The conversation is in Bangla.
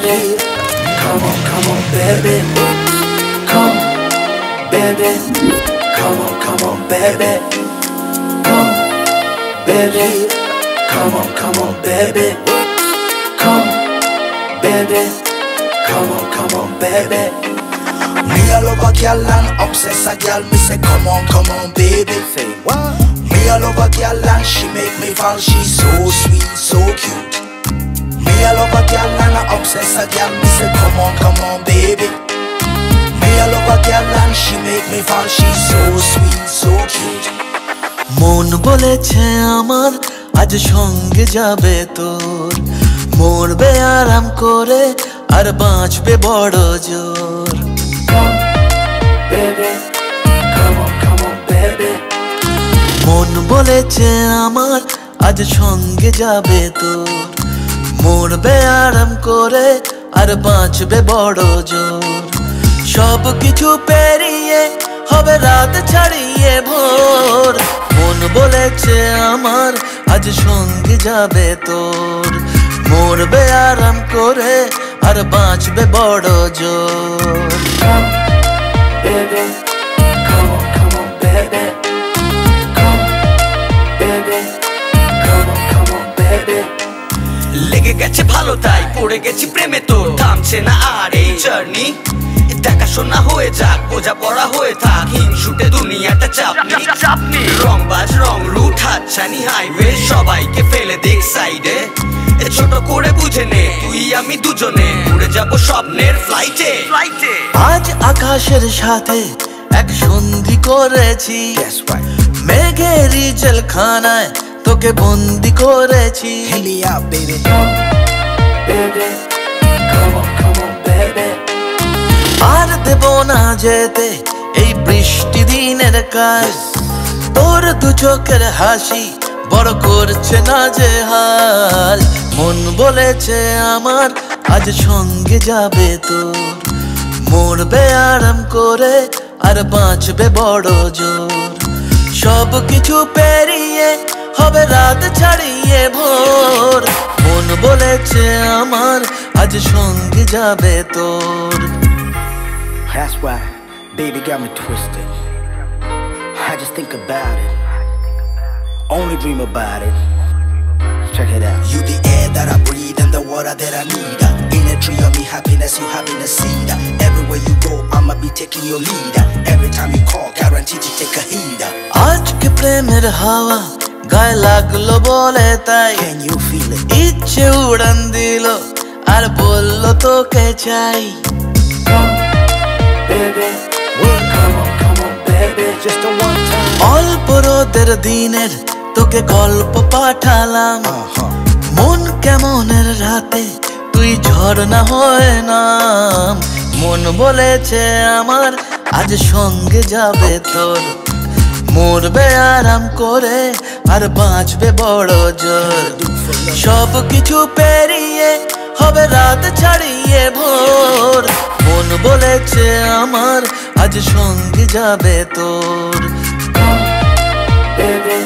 baby. Come on, baby. Come, baby. Come on, baby. Come, baby. Come on, baby. Come, baby. Come on, baby. Me all over girl and obsess a girl. Me say come on, baby. Say what? Me all over girl and she make me fall. She's so sweet, so cute. Me all over girl and I obsess a girl. Me say come on, baby. Me all over girl and she make me fall. She's so sweet, so cute. মন বলেছে আমার আজ সঙ্গে যাবে তোর, মরবে আরাম করে আর বাঁচবে বড় জোর। Come, baby. Come on, baby. মন বলেছে আমার আজ সঙ্গে যাবে তোর, মরবে আরাম করে আর বাঁচবে বড় জোর। সব কিছু পেরিয়ে হবে রাত ছাড়িয়ে ভোর। মন বলেছে আমার আজ সঙ্গে যাবে তোর, মরবে আরাম করে আর বাঁচবে বড় জোর। Come, baby. Come on, baby. Come, baby. Come on, baby. লেগে গেছে ভালো তাই পড়ে গেছি প্রেমে তোর, থামছে না আর এই জার্নি। দেখাশোনা হয়ে যাক, বোঝা পড়া হয়ে থাক, হিংসুটে দুনিয়াটা চাপনি। রংবাজ রং রুট হাতছানি হাইওয়ে, সবাইকে ফেলে দেখ সাইডে। ছোট করে বুঝে নে তুই আমি দুজনে উড়ে যাব স্বপ্নের ফ্লাইটে। আজ আকাশের সাথে এক সন্ধি করেছি, মেঘের জেলখানায় তোকে বন্দি করেছি। Hit me out, baby. Come, baby. Come on, baby. আর দেব না যেতে এই বৃষ্টি দিনের কাজ, তোর দু চোখের হাসি বড় করছে না যে হাল। মন বলেছে আমার আজ সঙ্গে যাবে তোর, মরবে আরাম করে আর বাঁচবে বড় জোর। সব কিছু পেরিয়ে হবে রাত ছাড়িয়ে ভোর। মন বলেছে আমার আজ সঙ্গে যাবে তোর। That's why baby got me twisted. I just think about it, only dream about it. Check it out. You the air that I breathe and the water that I need. In a tree of me happiness, you having a seed. Everywhere you go, I'ma be taking your lead. Every time you call, guaranteed to take a heed. আজকে প্রেমের হাওয়া গায়ে লাগলো বলে তাই, Can you feel it? ইচ্ছে উড়ান দিল আর বললো তোকে চাই। Come, baby. Come on, baby. Just a one time. অল্প রোদের দিনের তোকে গল্প পাঠালাম, মন কেমনের রাতে তুই ঝর্ণা হয়ে নাম। মন বলেছে আমার আজ সঙ্গে যাবে তোর, মরবে আরাম করে আর বাঁচবে বড় জোর। সব কিছু পেরিয়ে হবে রাত ছাড়িয়ে ভোর। মন বলেছে আমার আজ সঙ্গে যাবে তোর। Come, baby.